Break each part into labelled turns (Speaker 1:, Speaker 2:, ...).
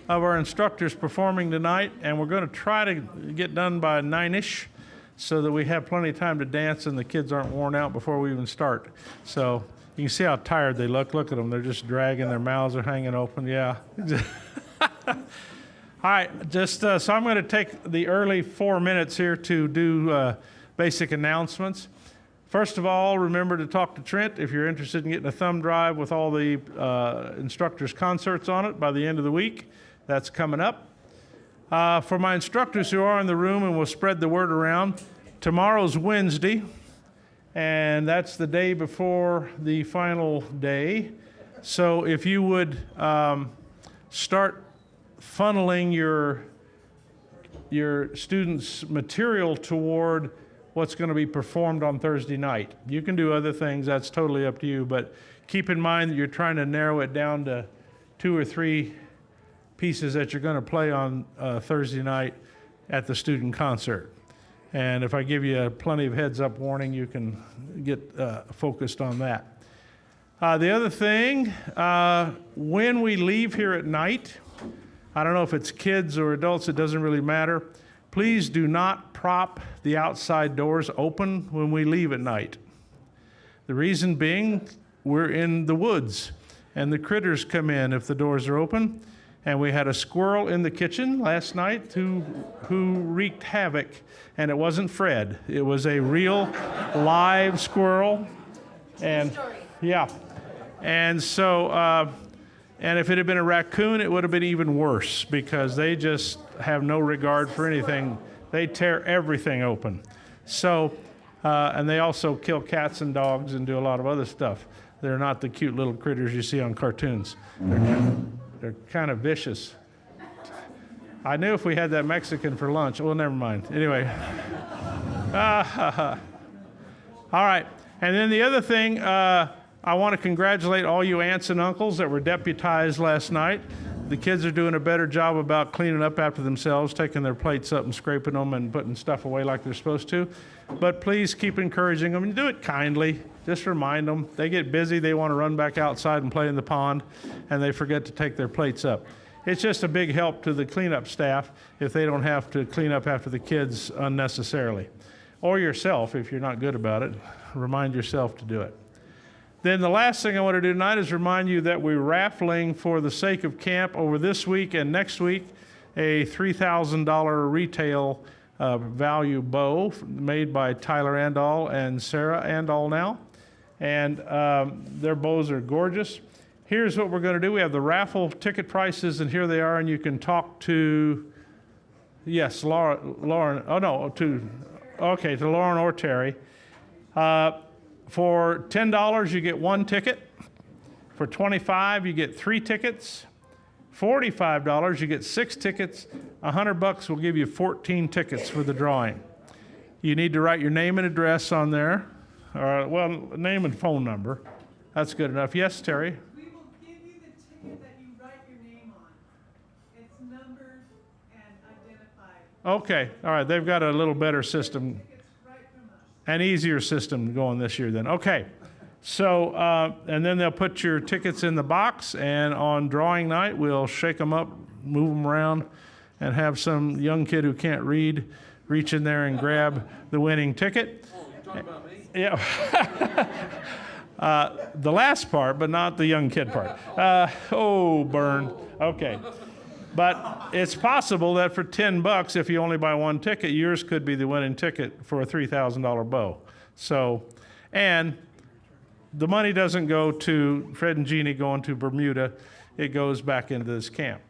Speaker 1: of our instructors performing tonight, and we're going to try to get done by 9-ish so that we have plenty of time to dance and the kids aren't worn out before we even start. So you can see how tired they look. Look at them. They're just dragging. Their mouths are hanging open. Yeah. All right. So I'm going to take the early 4 minutes here to do basic announcements. First of all, remember to talk to Trent if you're interested in getting a thumb drive with all the instructors' concerts on it by the end of the week. That's coming up. For my instructors who are in the room, and we'll spread the word around, tomorrow's Wednesday, and that's the day before the final day. So if you would start funneling your students' material toward what's going to be performed on Thursday night. You can do other things, that's totally up to you, but keep in mind that you're trying to narrow it down to 2 or 3 pieces that you're going to play on Thursday night at the student concert. And if I give you plenty of heads up warning, you can get focused on that. The other thing, when we leave here at night, I don't know if it's kids or adults, it doesn't really matter. Please do not prop the outside doors open when we leave at night. The reason being, we're in the woods and the critters come in if the doors are open. And we had a squirrel in the kitchen last night who wreaked havoc, and it wasn't Fred. It was a real live squirrel. And yeah, and so and if it had been a raccoon, it would have been even worse because they just have no regard for anything. They tear everything open. So, and they also kill cats and dogs and do a lot of other stuff. They're not the cute little critters you see on cartoons. They're kind of vicious. I knew if we had that Mexican for lunch. Well, never mind. Anyway. All right. And then the other thing, I want to congratulate all you aunts and uncles that were deputized last night. The kids are doing a better job about cleaning up after themselves, taking their plates up and scraping them and putting stuff away like they're supposed to. But please keep encouraging them and do it kindly. Just remind them. They get busy, they want to run back outside and play in the pond, and they forget to take their plates up. It's just a big help to the cleanup staff if they don't have to clean up after the kids unnecessarily. Or yourself, if you're not good about it, remind yourself to do it. Then the last thing I want to do tonight is remind you that we're raffling for the sake of camp over this week and next week a $3,000 retail value bow made by Tyler Andal and Sarah Andal now. And their bows are gorgeous. Here's what we're going to do. We have the raffle ticket prices, and here they are, and you can talk to, yes, Lauren, oh no, to Lauren or Terry. For $10, you get 1 ticket. For $25, you get 3 tickets. $45, you get 6 tickets. $100 will give you 14 tickets for the drawing. You need to write your name and address on there. Well, name and phone number. That's good enough. Yes, Terry?
Speaker 2: We will give you the ticket that you write your name on. It's numbered and identified.
Speaker 1: Okay. All right. They've got a little better system. An easier system going this year then. Okay. So, and then they'll put your tickets in the box, and on drawing night, we'll shake them up, move them around, and have some young kid who can't read reach in there and grab the winning ticket.
Speaker 3: Oh, you're talking about me?
Speaker 1: Yeah. The last part, but not the young kid part. Oh, burn. Okay. But it's possible that for $10, if you only buy 1 ticket, yours could be the winning ticket for a $3,000 bow. So, and the money doesn't go to Fred and Jeannie going to Bermuda. It goes back into this camp.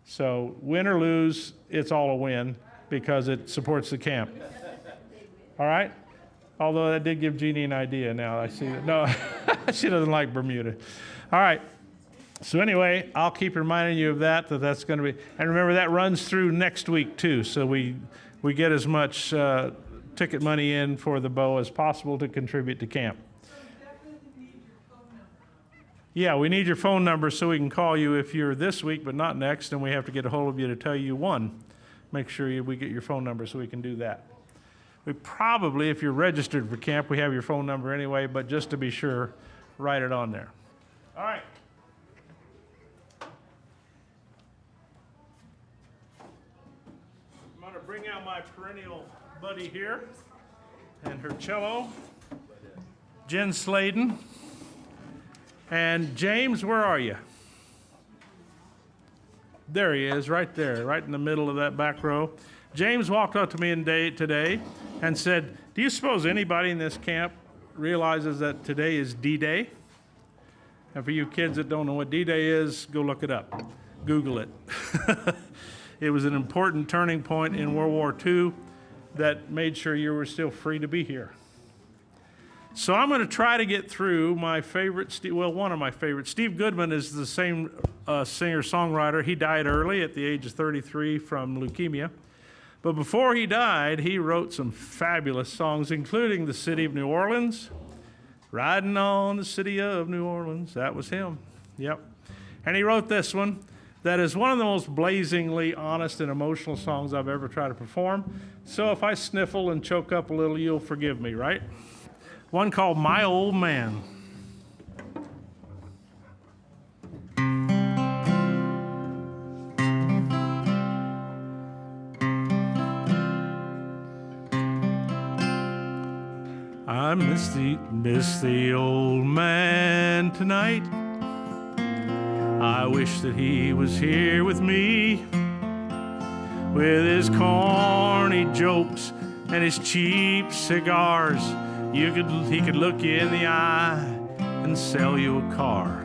Speaker 1: So win or lose, it's all a win because it supports the camp. All right? Although that did give Jeannie an idea now. I see that. No, she doesn't like Bermuda. All right. So anyway, I'll keep reminding you of that that's going to be, and remember that runs through next week too. So we get as much ticket money in for the bow as possible to contribute to camp.
Speaker 2: So we definitely need your phone number.
Speaker 1: Yeah, we need your phone number so we can call you if you're this week but not next, and we have to get a hold of you to tell you won. Make sure we get your phone number so we can do that. We probably, if you're registered for camp, we have your phone number anyway, but just to be sure, write it on there. All right. to bring out my perennial buddy here and her cello, Jen Sladen. And James, where are you? There he is, right there, right in the middle of that back row. James walked up to me today and said, do you suppose anybody in this camp realizes that today is D-Day? And for you kids that don't know what D-Day is, go look it up. Google it. It was an important turning point in World War II that made sure you were still free to be here. So I'm going to try to get through my favorite, one of my favorites. Steve Goodman is the same singer-songwriter. He died early at the age of 33 from leukemia. But before he died, he wrote some fabulous songs, including The City of New Orleans, Riding on the City of New Orleans. That was him. Yep. And he wrote this one that is one of the most blazingly honest and emotional songs I've ever tried to perform. So if I sniffle and choke up a little, you'll forgive me, right? One called My Old Man. I miss the old man tonight. I wish that he was here with me, with his corny jokes and his cheap cigars. He could look you in the eye and sell you a car.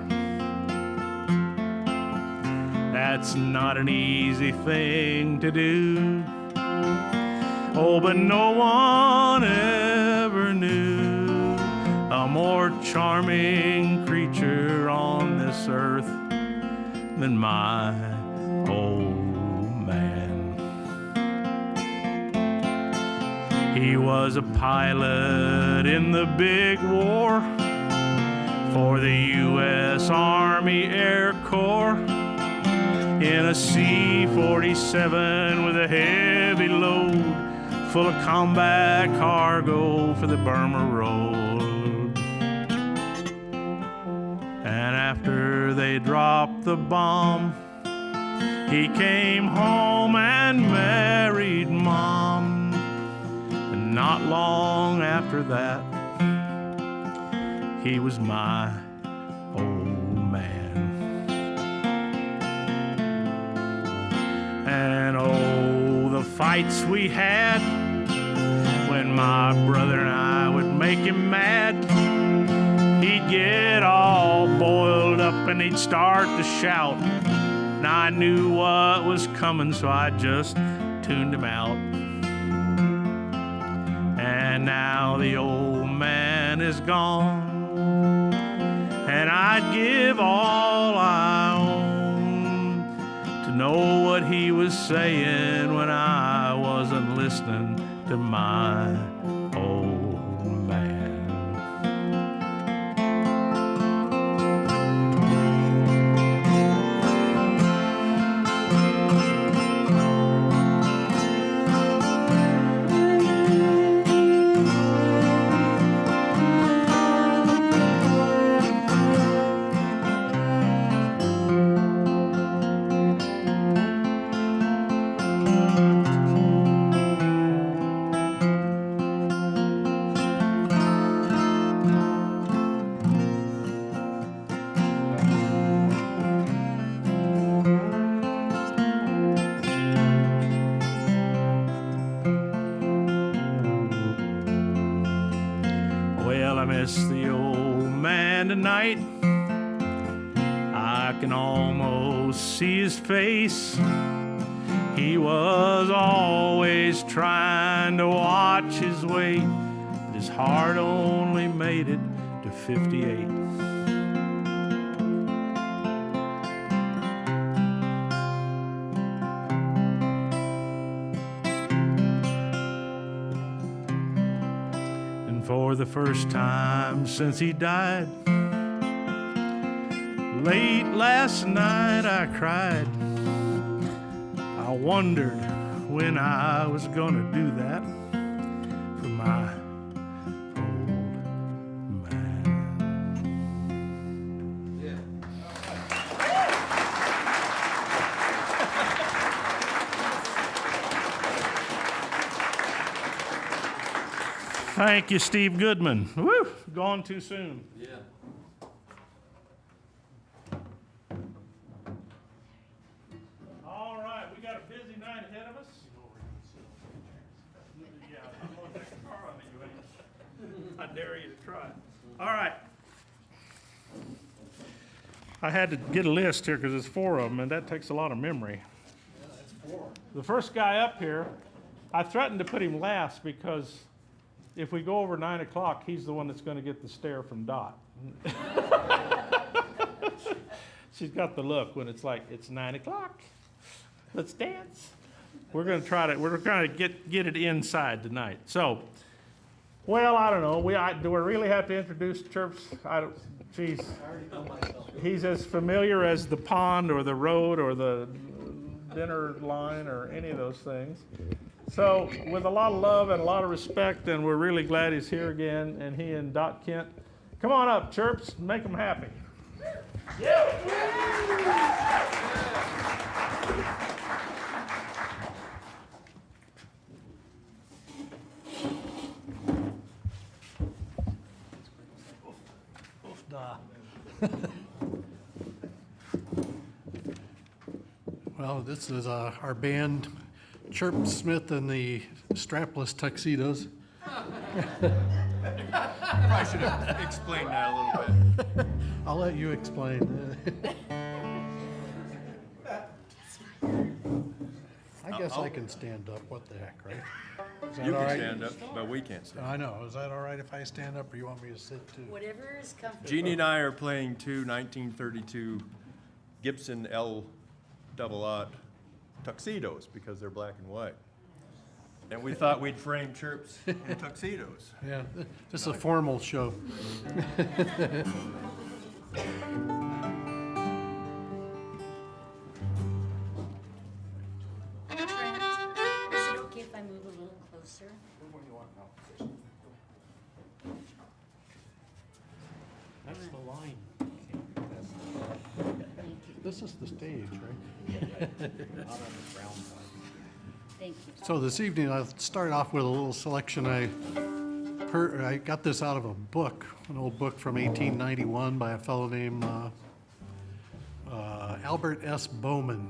Speaker 1: That's not an easy thing to do. Oh, but no one ever knew a more charming creature on this earth than my old man. He was a pilot in the big war for the U.S. Army Air Corps, in a C-47 with a heavy load full of combat cargo for the Burma Road. And after they dropped the bomb, he came home and married Mom. And not long after that, he was my old man. And oh, the fights we had when my brother and I would make him mad. He'd get all boiled up and he'd start to shout. Now I knew what was coming, so I just tuned him out. And now the old man is gone, and I'd give all I own to know what he was saying when I wasn't listening to my old man. The old man tonight, I can almost see his face. He was always trying to watch his weight, but his heart only made it to 58. For the first time since he died, late last night I cried. I wondered when I was gonna do that for my old man. Yeah. Thank you, Steve Goodman. Woo, gone too soon.
Speaker 3: Yeah.
Speaker 1: All right, we got a busy night ahead of us. Yeah, I'm gonna take a car on it, you ain't. I dare you to try it. All right. I had to get a list here because there's 4 of them, and that takes a lot of memory.
Speaker 3: Yeah, that's 4.
Speaker 1: The first guy up here, I threatened to put him last because if we go over 9 o'clock, he's the one that's going to get the stare from Dot. She's got the look when it's like, it's 9 o'clock, let's dance. We're going to get it inside tonight. So, well, I don't know. Do we really have to introduce Chirps? Geez.
Speaker 3: I already know myself.
Speaker 1: He's as familiar as the pond or the road or the dinner line or any of those things. So with a lot of love and a lot of respect, and we're really glad he's here again, and he and Dot Kent. Come on up, Chirps, make them happy. Yeah.
Speaker 4: Well, this is our band, Chirps, Smith, and the Strapless Tuxedos.
Speaker 3: Probably should have explained that a little bit.
Speaker 4: I'll let you explain. I guess I can stand up. What the heck, right? Is that
Speaker 3: You
Speaker 4: all
Speaker 3: can
Speaker 4: right?
Speaker 3: stand up, but we can't stand.
Speaker 4: I know. Is that all right if I stand up, or you want me to sit too?
Speaker 5: Whatever is comfortable.
Speaker 3: Jeannie and I are playing 2 1932 Gibson L-double-aught tuxedos because they're black and white. And we thought we'd frame Chirps in tuxedos.
Speaker 4: Yeah, this is a formal show.
Speaker 5: Trent, is it okay if I move a little closer?
Speaker 4: That's the line.
Speaker 5: Thank you,
Speaker 4: This is the stage, right?
Speaker 5: thank you.
Speaker 4: So this evening, I'll start off with a little selection. I got this out of a book, an old book from 1891 by a fellow named Albert S. Bowman.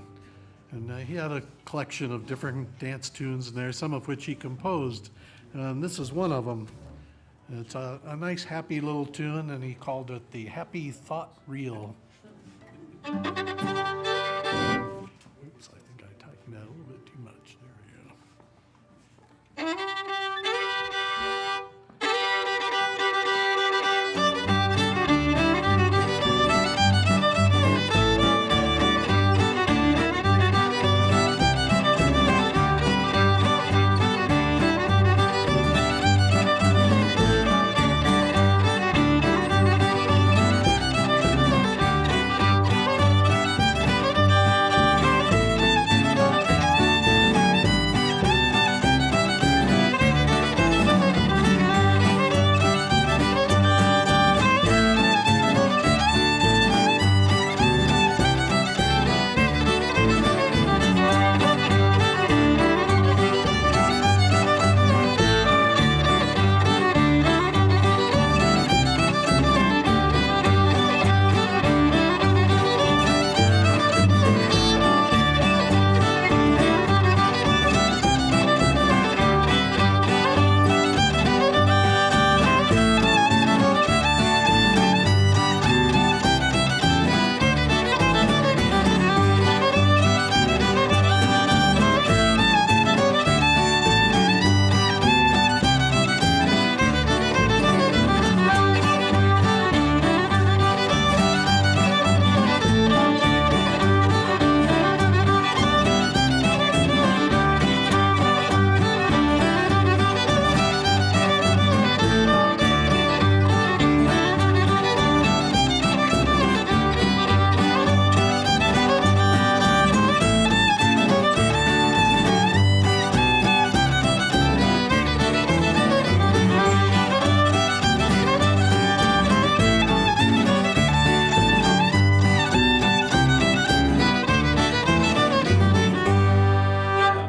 Speaker 4: And he had a collection of different dance tunes in there, some of which he composed. And this is one of them. It's a nice, happy little tune, and he called it the Happy Thought Reel. Oops, I think I tightened that a little bit too much.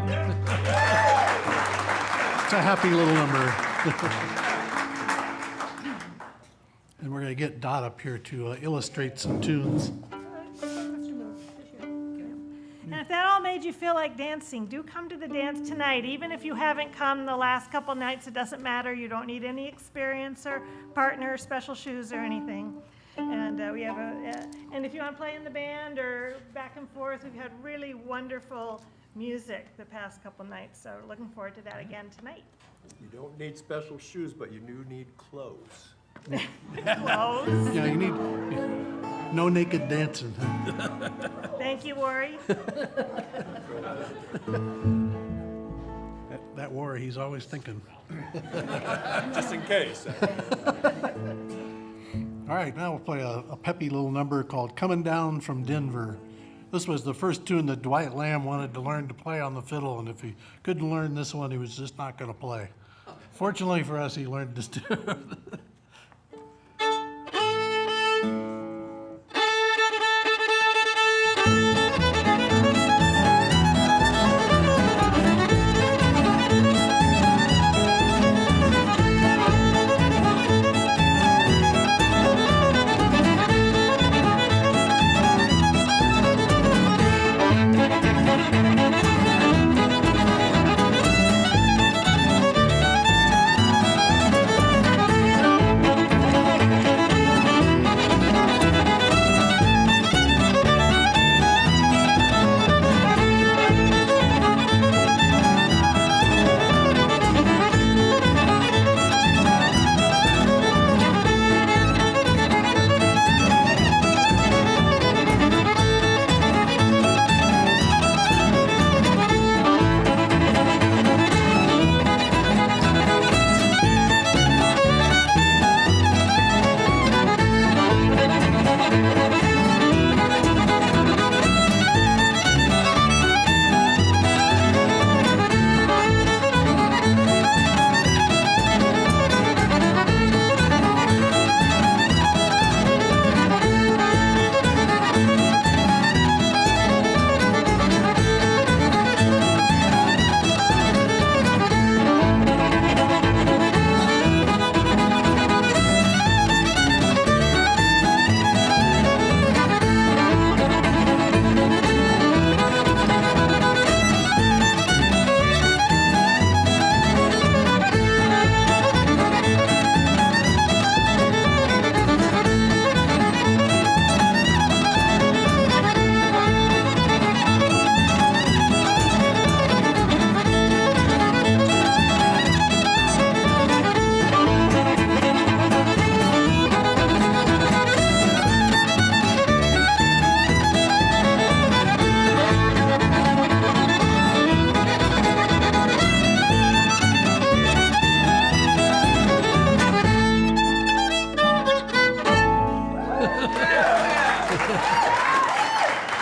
Speaker 4: There we go. It's a happy little number. I get Dot up here to illustrate some tunes.
Speaker 6: And if that all made you feel like dancing, do come to the dance tonight. Even if you haven't come the last couple nights, it doesn't matter. You don't need any experience or partner, special shoes or anything. And we have and if you want to play in the band or back and forth, we've had really wonderful music the past couple nights. So looking forward to that again tonight.
Speaker 3: You don't need special shoes, but you do need clothes.
Speaker 6: Close.
Speaker 4: Yeah, you need no naked dancing.
Speaker 6: Thank you, Worry.
Speaker 4: That war, he's always thinking.
Speaker 3: Just in case.
Speaker 4: All right, now we'll play a peppy little number called Coming Down from Denver. This was the first tune that Dwight Lamb wanted to learn to play on the fiddle, and if he couldn't learn this one, he was just not going to play. Fortunately for us, he learned this tune.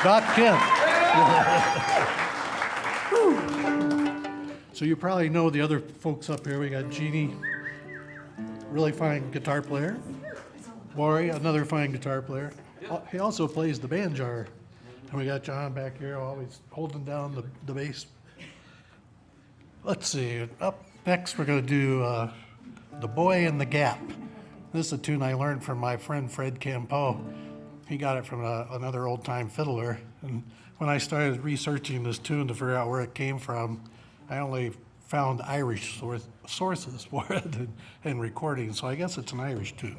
Speaker 4: Doc Kent. So you probably know the other folks up here. We got Jeannie, really fine guitar player. Maury, another fine guitar player. He also plays the banjo. And we got John back here always holding down the bass. Let's see, up next we're going to do The Boy in the Gap. This is a tune I learned from my friend Fred Campeau. He got it from another old-time fiddler. And when I started researching this tune to figure out where it came from, I only found Irish sources for it and recordings, so I guess it's an Irish tune.